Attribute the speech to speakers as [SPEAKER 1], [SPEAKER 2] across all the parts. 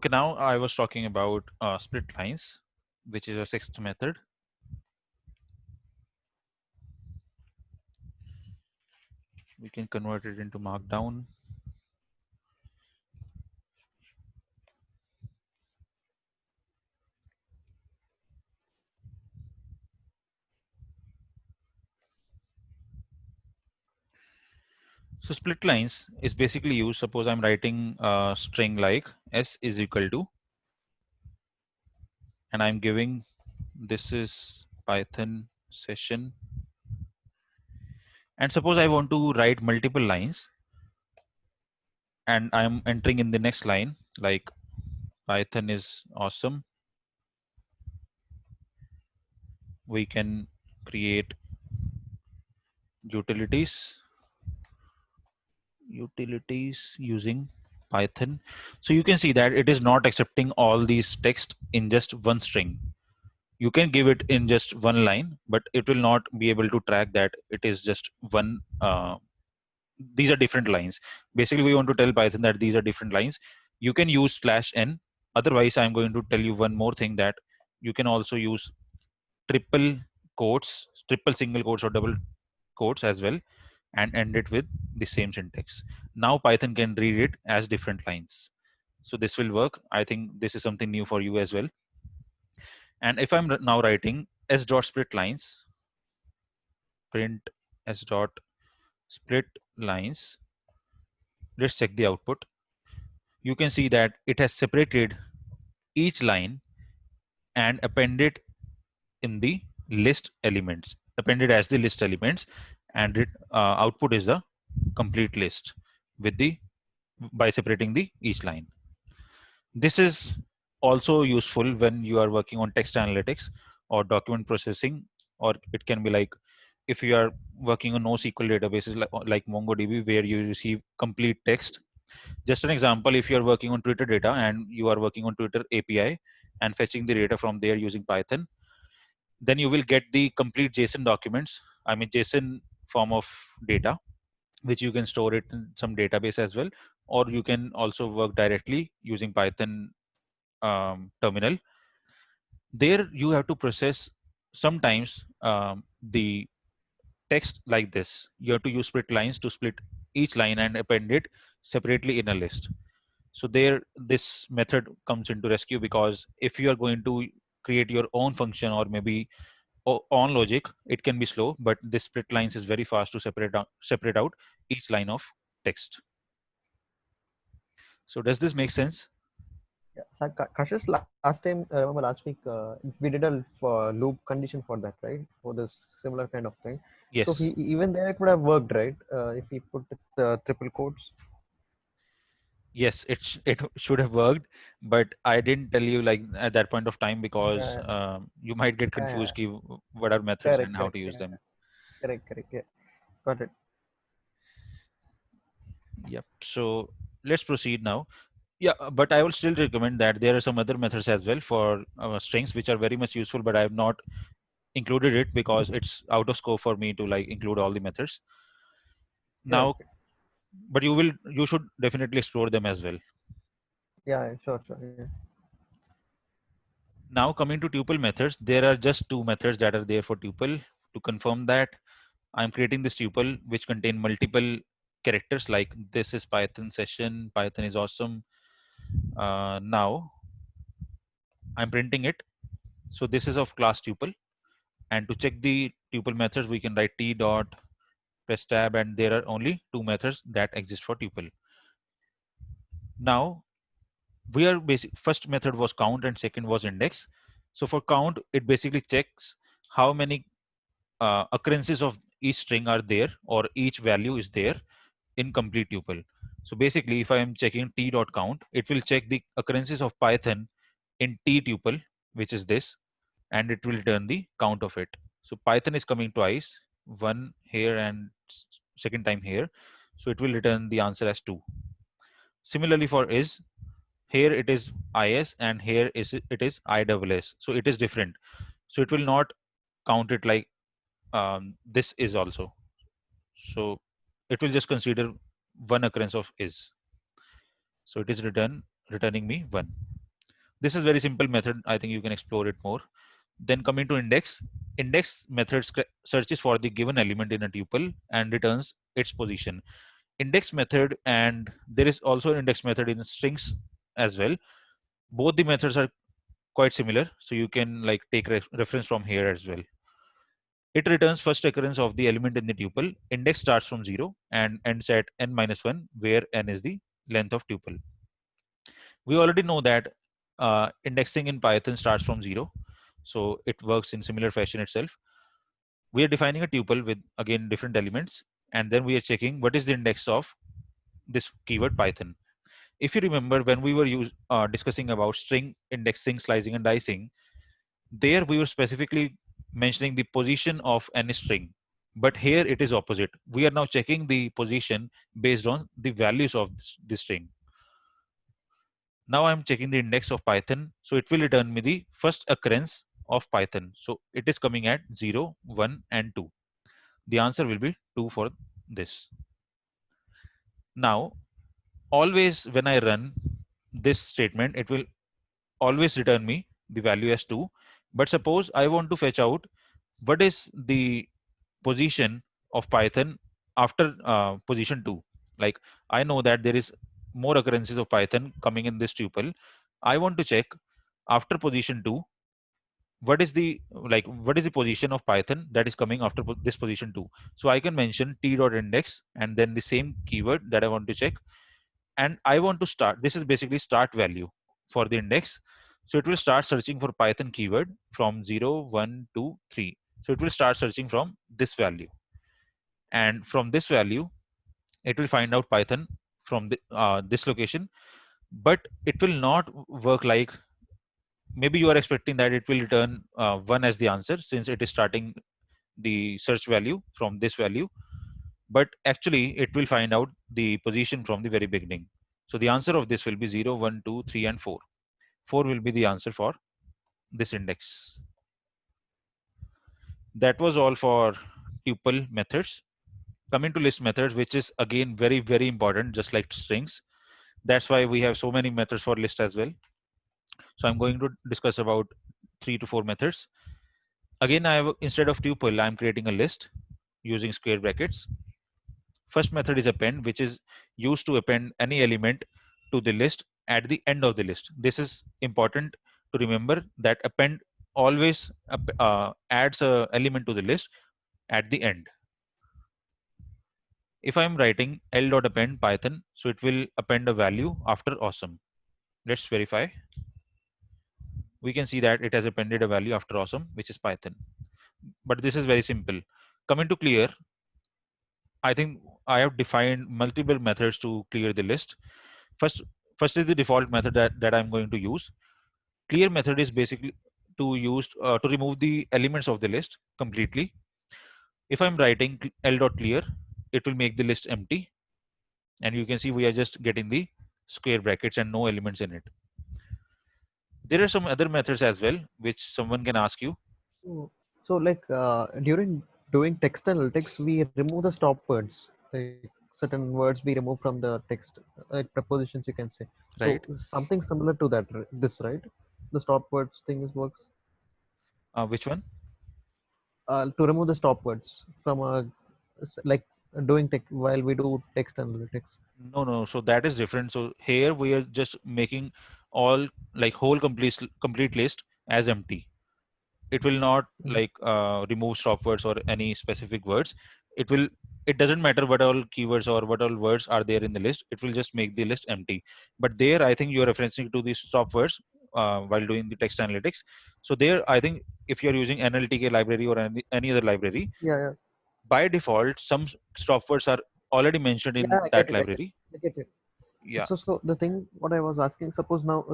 [SPEAKER 1] Okay, now I was talking about split lines, which is a sixth method. We can convert it into Markdown. So split lines is basically used. Suppose I'm writing a string like s is equal to, and I'm giving this is Python session. And suppose I want to write multiple lines, and I'm entering in the next line like Python is awesome. We can create utilities using Python. So you can see that it is not accepting all these text in just one string. You can give it in just one line, but it will not be able to track that it is just one. These are different lines. Basically, we want to tell Python that these are different lines. You can use /n. Otherwise, I'm going to tell you one more thing, that you can also use triple quotes, triple single quotes or double quotes as well, and end it with the same syntax. Now Python can read it as different lines. So this will work. I think this is something new for you as well. And if I'm now writing s dot split lines, print s dot split lines, let's check the output. You can see that it has separated each line and appended in the list elements, appended as the list elements, and it, output is a complete list with the by separating the each line. This is also useful when you are working on text analytics or document processing, or it can be like if you are working on NoSQL databases like MongoDB, where you receive complete text. Just an example, if you are working on Twitter data and you are working on Twitter API and fetching the data from there using Python, then you will get the complete JSON documents, I mean JSON form of data, which you can store it in some database as well, or you can also work directly using Python terminal. There you have to process sometimes the text like this. You have to use split lines to split each line and append it separately in a list. So there, this method comes into rescue, because if you are going to create your own function or maybe on logic, it can be slow, but this split lines is very fast to separate out each line of text. So does this make sense?
[SPEAKER 2] Yeah. So Kashish, last time, remember last week, we did a loop condition for that, right? For this similar kind of thing. So
[SPEAKER 1] Yes.
[SPEAKER 2] even there it would have worked, right? If we put the triple quotes.
[SPEAKER 1] Yes, it should have worked, but I didn't tell you like at that point of time, because
[SPEAKER 2] Yeah,
[SPEAKER 1] you might get
[SPEAKER 2] yeah,
[SPEAKER 1] confused
[SPEAKER 2] yeah.
[SPEAKER 1] what are methods
[SPEAKER 2] Correct,
[SPEAKER 1] and how
[SPEAKER 2] correct,
[SPEAKER 1] to use
[SPEAKER 2] yeah,
[SPEAKER 1] them.
[SPEAKER 2] correct. Yeah, got it.
[SPEAKER 1] Yep. So let's proceed now. Yeah, but I will still recommend that there are some other methods as well for strings, which are very much useful, but I have not included it because it's out of scope for me to like include all the methods now.
[SPEAKER 2] Correct.
[SPEAKER 1] But you should definitely explore them as well.
[SPEAKER 2] Yeah, sure, sure. Yeah.
[SPEAKER 1] Now coming to tuple methods, there are just two methods that are there for tuple. To confirm that, I'm creating this tuple which contain multiple characters, like this is Python session, Python is awesome. Now I'm printing it. So this is of class tuple. And to check the tuple methods, we can write t dot press tab, and there are only two methods that exist for tuple. Now we are first method was count and second was index. So for count, it basically checks how many occurrences of each string are there, or each value is there in complete tuple. So basically, if I am checking t dot count, it will check the occurrences of Python in t tuple, which is this, and it will return the count of it. So Python is coming twice, one here and second time here. So it will return the answer as 2. Similarly for is, here it is is and here is it is ISS. So it is different. So it will not count it like this is also. So it will just consider one occurrence of is. So it is returning me 1. This is very simple method. I think you can explore it more. Then coming to index, index method searches for the given element in a tuple and returns its position. Index method, and there is also an index method in strings as well. Both the methods are quite similar, so you can like take reference from here as well. It returns first occurrence of the element in the tuple. Index starts from 0 and ends at n minus 1, where n is the length of tuple. We already know that indexing in Python starts from 0, so it works in similar fashion itself. We are defining a tuple with again different elements, and then we are checking what is the index of this keyword Python. If you remember, when we were discussing about string indexing, slicing, and dicing, there we were specifically mentioning the position of any string. But here it is opposite. We are now checking the position based on the values of this string. Now I'm checking the index of Python. So it will return me the first occurrence of Python. So it is coming at 0, 1, and 2. The answer will be 2 for this. Now, always when I run this statement, it will always return me the value as 2. But suppose I want to fetch out what is the position of Python after position 2. Like, I know that there is more occurrences of Python coming in this tuple. I want to check after position 2 what is the position of Python that is coming after this position 2. So I can mention t.index and then the same keyword that I want to check, and I want to start. This is basically start value for the index. So it will start searching for Python keyword from 0, 1, 2, 3. So it will start searching from this value, and from this value it will find out Python from this location. But it will not work like, maybe you are expecting that it will return 1 as the answer since it is starting the search value from this value, but actually it will find out the position from the very beginning. So the answer of this will be 0, 1, 2, 3, and 4. 4 will be the answer for this index. That was all for tuple methods. Coming to list methods, which is again very, very important, just like strings. That's why we have so many methods for list as well. So I'm going to discuss about 3 to 4 methods. Again, instead of tuple, I'm creating a list using square brackets. First method is append, which is used to append any element to the list at the end of the list. This is important to remember, that append always adds a element to the list at the end. If I'm writing l.append Python, so it will append a value after awesome. Let's verify. We can see that it has appended a value after awesome, which is Python. But this is very simple. Coming to clear, I think I have defined multiple methods to clear the list. First, first is the default method that I'm going to use. Clear method is basically to remove the elements of the list completely. If I'm writing l.clear, it will make the list empty. And you can see we are just getting the square brackets and no elements in it. There are some other methods as well, which someone can ask you.
[SPEAKER 2] So like during doing text analytics, we remove the stop words. Like certain words we remove from the text, like prepositions, you can say. So
[SPEAKER 1] Right?
[SPEAKER 2] something similar to that. This right? The stop words thing is works.
[SPEAKER 1] Which one?
[SPEAKER 2] To remove the stop words from like doing tech while we do text analytics.
[SPEAKER 1] No, no. So that is different. So here we are just making all like whole complete list as empty. It will not
[SPEAKER 2] Mm.
[SPEAKER 1] like remove stop words or any specific words. It will, it doesn't matter what all keywords or what all words are there in the list, it will just make the list empty. But there I think you're referencing to the stop words while doing the text analytics. So there I think if you're using NLTK library or any other library,
[SPEAKER 2] Yeah, yeah,
[SPEAKER 1] by default some stop words are already mentioned
[SPEAKER 2] yeah.
[SPEAKER 1] in
[SPEAKER 2] I get
[SPEAKER 1] that
[SPEAKER 2] it. I get it.
[SPEAKER 1] library.
[SPEAKER 2] I get it.
[SPEAKER 1] Yeah.
[SPEAKER 2] So the thing, what I was asking, suppose now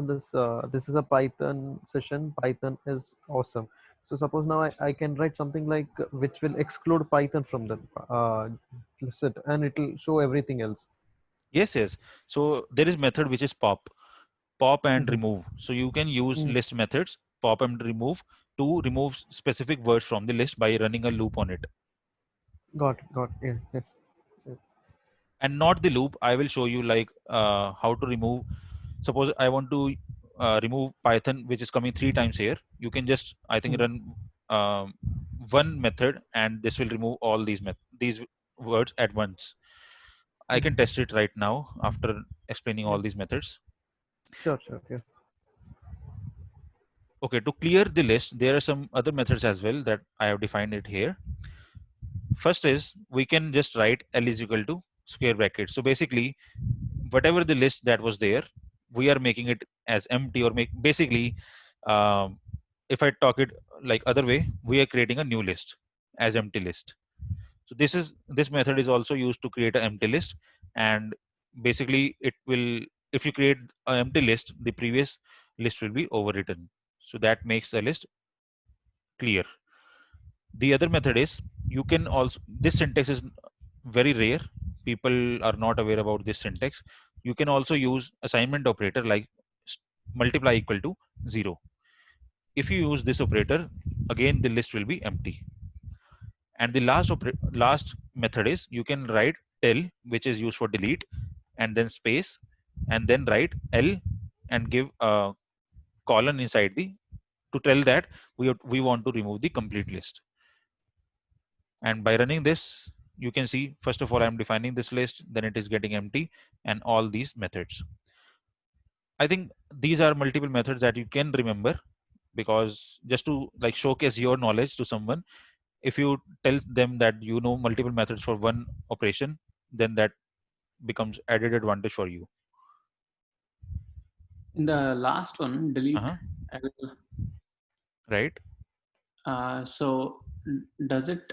[SPEAKER 2] this is a Python session. Python is awesome. So suppose now I can write something like which will exclude Python from the list, and it will show everything else.
[SPEAKER 1] Yes, yes. So there is method which is pop and
[SPEAKER 2] Mhm.
[SPEAKER 1] remove. So you can use
[SPEAKER 2] Mm.
[SPEAKER 1] list methods, pop and remove, to remove specific words from the list by running a loop on it.
[SPEAKER 2] Got it. Got it. Yeah. Yes. Yes.
[SPEAKER 1] And not the loop, I will show you like how to remove. Suppose I want to remove Python, which is coming 3 times here, you can just, I think, run one method, and this will remove all these words at once. I can test it right now after explaining all these
[SPEAKER 2] Yes.
[SPEAKER 1] methods.
[SPEAKER 2] Sure, sure. Yeah.
[SPEAKER 1] Okay, to clear the list, there are some other methods as well that I have defined it here. First is we can just write L is equal to square bracket. So basically, whatever the list that was there, we are making it as empty, or make basically, um, if I talk it like other way, we are creating a new list as empty list. So this method is also used to create an empty list, and basically it will, if you create an empty list, the previous list will be overwritten. So that makes the list clear. The other method is, you can also, this syntax is very rare, people are not aware about this syntax. You can also use assignment operator like multiply equal to 0. If you use this operator, again the list will be empty. And the last method is, you can write tell, which is used for delete, and then space, and then write L and give a colon inside the, to tell that we want to remove the complete list. And by running this, you can see, first of all, I'm defining this list, then it is getting empty, and all these methods. I think these are multiple methods that you can remember, because just to like showcase your knowledge to someone, if you tell them that you know multiple methods for one operation, then that becomes added advantage for you.
[SPEAKER 3] In the last one, delete
[SPEAKER 1] Uh-huh.
[SPEAKER 3] L,
[SPEAKER 1] Right.
[SPEAKER 3] so does it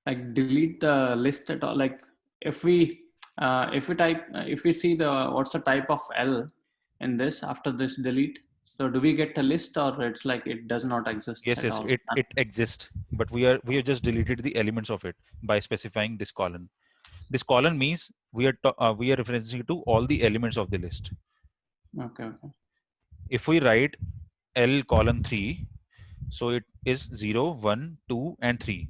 [SPEAKER 3] like delete the list at all? Like if we type if we see the what's the type of L in this after this delete, so do we get a list, or it's like it does not exist
[SPEAKER 1] Yes,
[SPEAKER 3] at
[SPEAKER 1] yes,
[SPEAKER 3] all?
[SPEAKER 1] it exists, but we have just deleted the elements of it by specifying this column. This column means we are referencing to all the elements of the list.
[SPEAKER 3] Okay, okay.
[SPEAKER 1] If we write L column 3, so it is 0, 1, 2, and 3,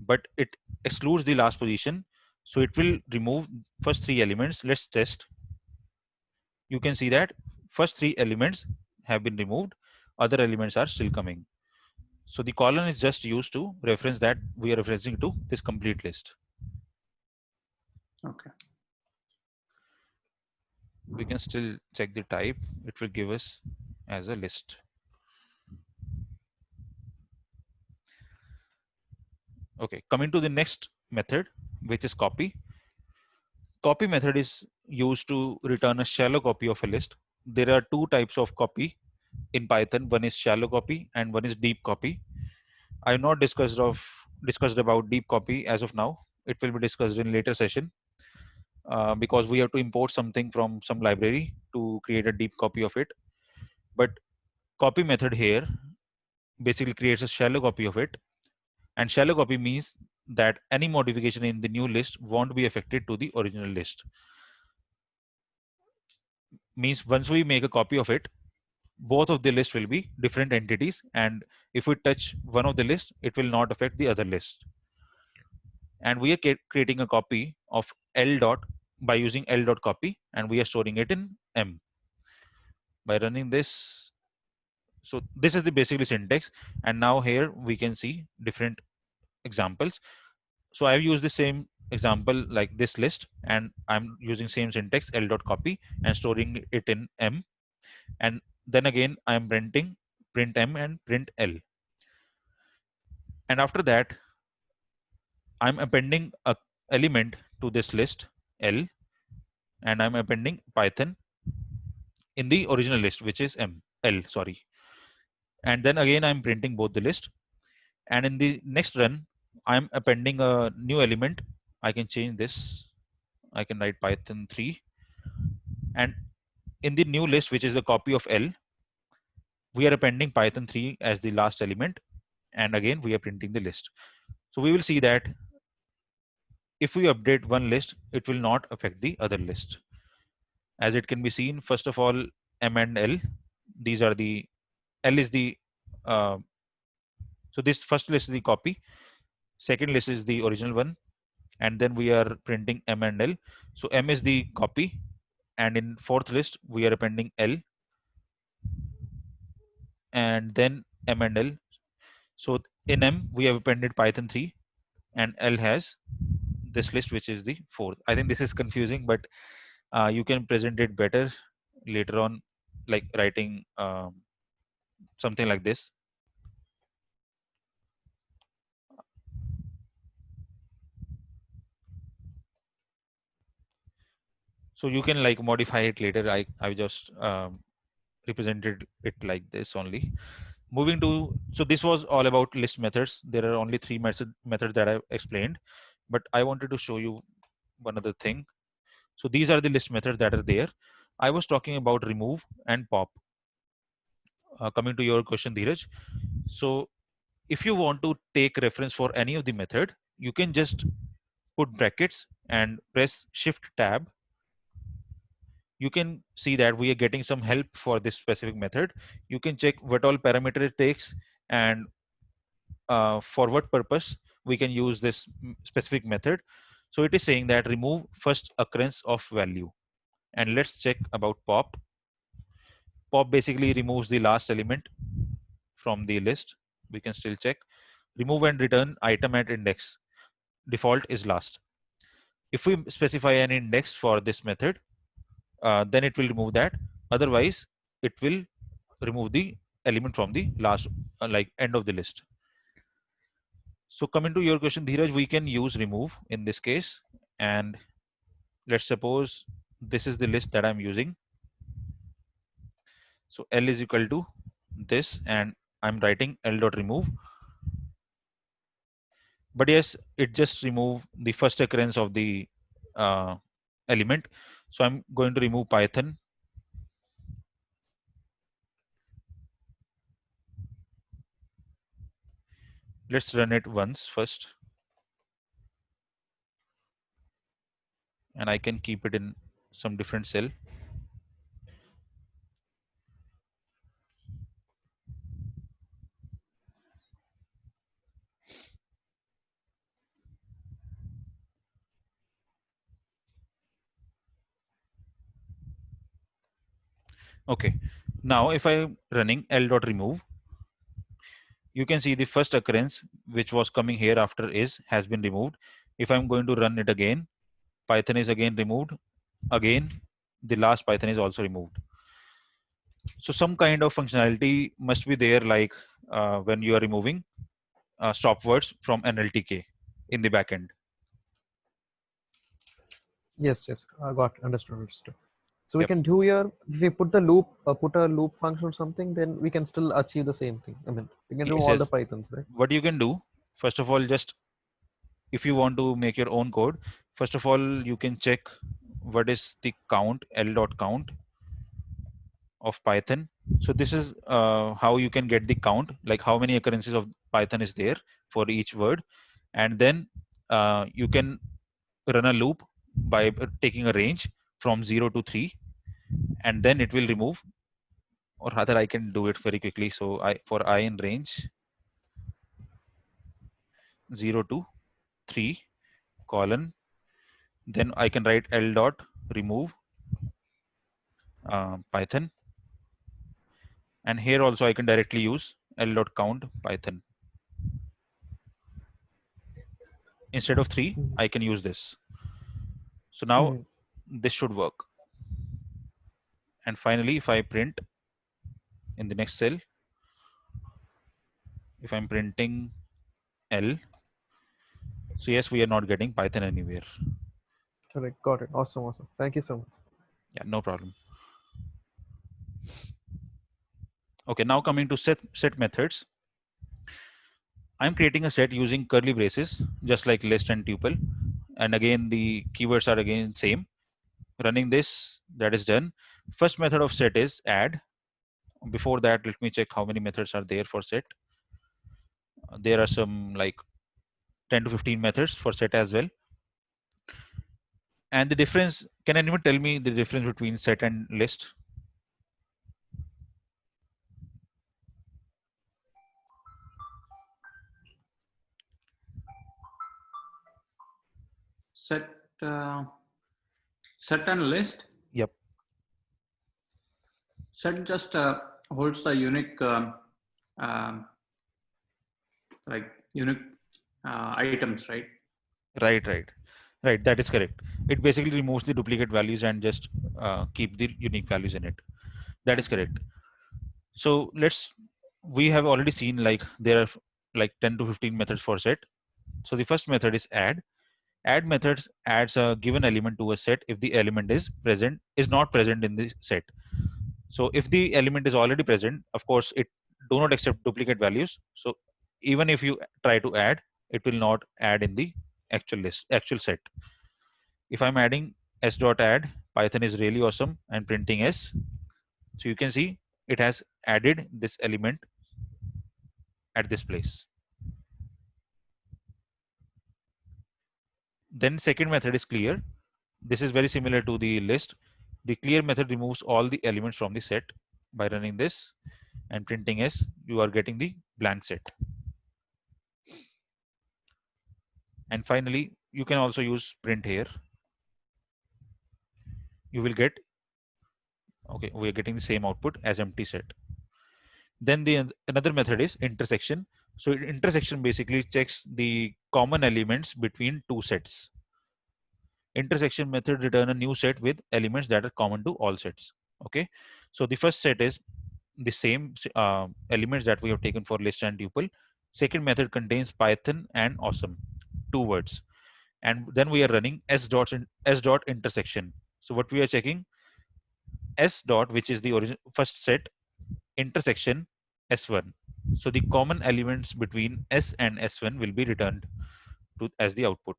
[SPEAKER 1] but it excludes the last position, so it will remove first 3 elements. Let's test. You can see that first 3 elements have been removed, other elements are still coming. So the colon is just used to reference that we are referencing to this complete list.
[SPEAKER 3] Okay.
[SPEAKER 1] We can still check the type, it will give us as a list. Okay, coming to the next method, which is copy. Copy method is used to return a shallow copy of a list. There are two types of copy in Python. One is shallow copy and one is deep copy. I have not discussed about deep copy as of now. It will be discussed in later session, because we have to import something from some library to create a deep copy of it. But copy method here basically creates a shallow copy of it, and shallow copy means that any modification in the new list won't be affected to the original list. Means once we make a copy of it, both of the list will be different entities, and if we touch one of the list, it will not affect the other list. And we are creating a copy of L dot by using L dot copy, and we are storing it in M. By running this, so this is the basically syntax, and now here we can see different examples. So I've used the same example like this list, and I'm using same syntax L dot copy and storing it in M. And then again I'm printing print M and print L. And after that, I'm appending a element to this list L, and I'm appending Python in the original list, which is L, sorry. And then again I'm printing both the list, and in the next run I'm appending a new element. I can change this, I can write Python 3, and in the new list, which is the copy of L, we are appending Python 3 as the last element, and again we are printing the list. So we will see that if we update one list, it will not affect the other list. As it can be seen, first of all, M and L, these are the, L is the, uh, so this first list is the copy, second list is the original one, and then we are printing M and L. So M is the copy, and in fourth list, we are appending L, and then M and L. So in M we have appended Python 3 and L has this list, which is the fourth. I think this is confusing, but you can present it better later on, like writing something like this. So you can like modify it later. I just represented it like this only. Moving to, so this was all about list methods. There are only three methods that I've explained, but I wanted to show you one other thing. So these are the list methods that are there. I was talking about remove and pop. Coming to your question, Dheeraj. So if you want to take reference for any of the method, you can just put brackets and press Shift Tab. You can see that we are getting some help for this specific method. You can check what all parameter it takes and for what purpose we can use this specific method. So it is saying that remove first occurrence of value. And let's check about pop. Pop basically removes the last element from the list. We can still check. Remove and return item at index. Default is last. If we specify an index for this method, then it will remove that. Otherwise, it will remove the element from the last, like end of the list. So coming to your question, Dheeraj, we can use remove in this case. And let's suppose this is the list that I'm using. So L is equal to this, and I'm writing L dot remove. But yes, it just remove the first occurrence of the element. So I'm going to remove Python. Let's run it once first. And I can keep it in some different cell. Okay, now if I'm running L dot remove, you can see the first occurrence which was coming here after is has been removed. If I'm going to run it again, Python is again removed. Again, the last Python is also removed. So some kind of functionality must be there, like when you are removing stop words from NLTK in the backend.
[SPEAKER 2] Yes, yes, I got understood. So we
[SPEAKER 1] Yep.
[SPEAKER 2] can do here, if we put the loop, put a loop function or something, then we can still achieve the same thing. I mean, we can do
[SPEAKER 1] Yes,
[SPEAKER 2] all the
[SPEAKER 1] yes.
[SPEAKER 2] Pythons, right?
[SPEAKER 1] What you can do, first of all, just if you want to make your own code, first of all, you can check what is the count, L dot count of Python. So this is how you can get the count, like how many occurrences of Python is there for each word. And then you can run a loop by taking a range from 0 to 3, and then it will remove, or rather I can do it very quickly. So for I in range 0 to 3 colon, then I can write L dot remove Python, and here also I can directly use L dot count Python. Instead of 3,
[SPEAKER 2] Mhm.
[SPEAKER 1] I can use this. So now
[SPEAKER 2] Mhm.
[SPEAKER 1] this should work. And finally, if I print in the next cell, if I'm printing L, so yes, we are not getting Python anywhere.
[SPEAKER 2] Correct, got it. Awesome, awesome. Thank you so much.
[SPEAKER 1] Yeah, no problem. Okay, now coming to set methods. I'm creating a set using curly braces, just like list and tuple. And again, the keywords are again same. Running this, that is done. First method of set is add. Before that, let me check how many methods are there for set. There are some like 10 to 15 methods for set as well. And the difference, can anyone tell me the difference between set and list?
[SPEAKER 3] Set set and list.
[SPEAKER 1] Yep.
[SPEAKER 3] Set just holds the unique like unique items, right?
[SPEAKER 1] Right. That is correct. It basically removes the duplicate values and just keep the unique values in it. That is correct. So we have already seen like there are like 10 to 15 methods for set. So the first method is add. Add methods adds a given element to a set if the element is not present in the set. So if the element is already present, of course it do not accept duplicate values. So even if you try to add, it will not add in the actual set. If I'm adding s dot add, Python is really awesome and printing s. So you can see it has added this element at this place. Then second method is clear. This is very similar to the list. The clear method removes all the elements from the set. By running this and printing s, you are getting the blank set. And finally, you can also use print here. You will get, okay, we are getting the same output as empty set. Then another method is intersection. So intersection basically checks the common elements between two sets. Intersection method return a new set with elements that are common to all sets. Okay, so the first set is the same elements that we have taken for list and tuple. Second method contains Python and awesome, 2 words. And then we are running s dot intersection. So what we are checking, s dot, which is the first set, intersection s1. So the common elements between s and s1 will be returned as the output.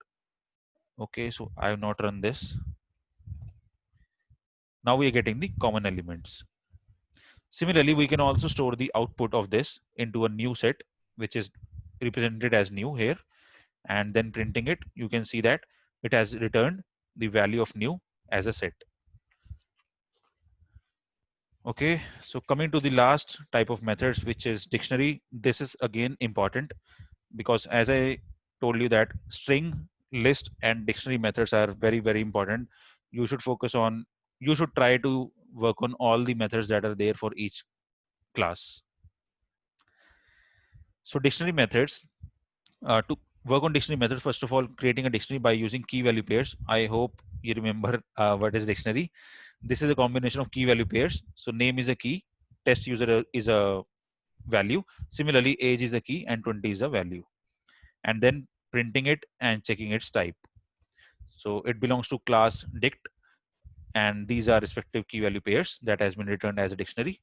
[SPEAKER 1] Okay, so I have not run this. Now we are getting the common elements. Similarly, we can also store the output of this into a new set, which is represented as new here, and then printing it, you can see that it has returned the value of new as a set. Okay, so coming to the last type of methods, which is dictionary. This is again important because as I told you that string, list and dictionary methods are very, very important. You should you should try to work on all the methods that are there for each class. So dictionary methods, to work on dictionary methods, first of all, creating a dictionary by using key value pairs. I hope you remember what is dictionary. This is a combination of key value pairs. So name is a key, test user is a value. Similarly, age is a key and 20 is a value. And then printing it and checking its type. So it belongs to class dict, and these are respective key value pairs that has been returned as a dictionary.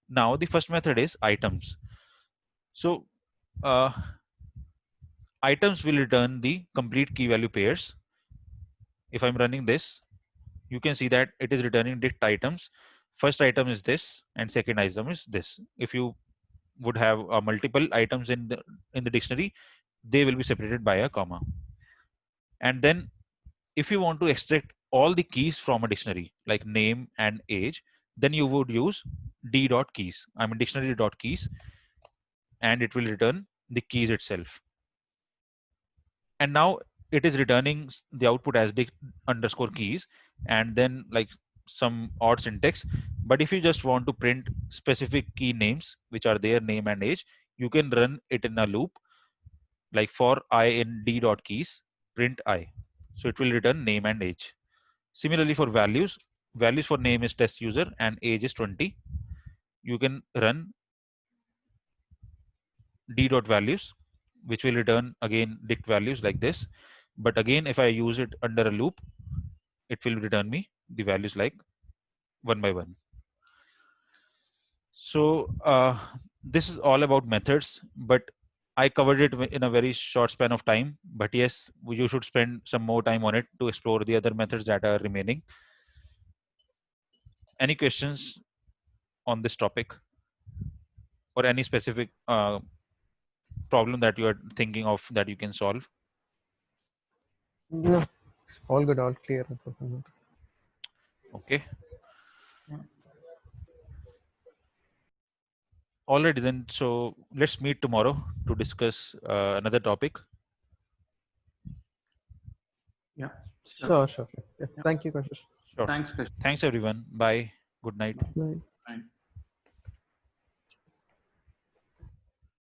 [SPEAKER 1] Now the first method is items. So items will return the complete key value pairs. If I'm running this, you can see that it is returning dict items. First item is this and second item is this. If you would have multiple items in the dictionary, they will be separated by a comma. And then if you want to extract all the keys from a dictionary like name and age, then you would use d.keys. I mean dictionary.keys, and it will return the keys itself. And now it is returning the output as dict underscore keys and then like some odd syntax. But if you just want to print specific key names which are their name and age, you can run it in a loop like for I in d.keys print I. So it will return name and age. Similarly for values for name is test user and age is 20. You can run d.values, which will return again dict values like this. But again, if I use it under a loop, it will return me the values like one by one. So this is all about methods, but I covered it in a very short span of time. But yes, you should spend some more time on it to explore the other methods that are remaining. Any questions on this topic or any specific problem that you are thinking of that you can solve?
[SPEAKER 2] Yeah, all good, all clear.
[SPEAKER 1] Okay. Alrighty then. So let's meet tomorrow to discuss another topic.
[SPEAKER 3] Yeah.
[SPEAKER 2] Sure. Yeah.
[SPEAKER 3] Yeah.
[SPEAKER 2] Thank you, Kashish.
[SPEAKER 1] Sure.
[SPEAKER 3] Thanks, Krish.
[SPEAKER 1] Thanks everyone. Bye. Good night.
[SPEAKER 2] Bye.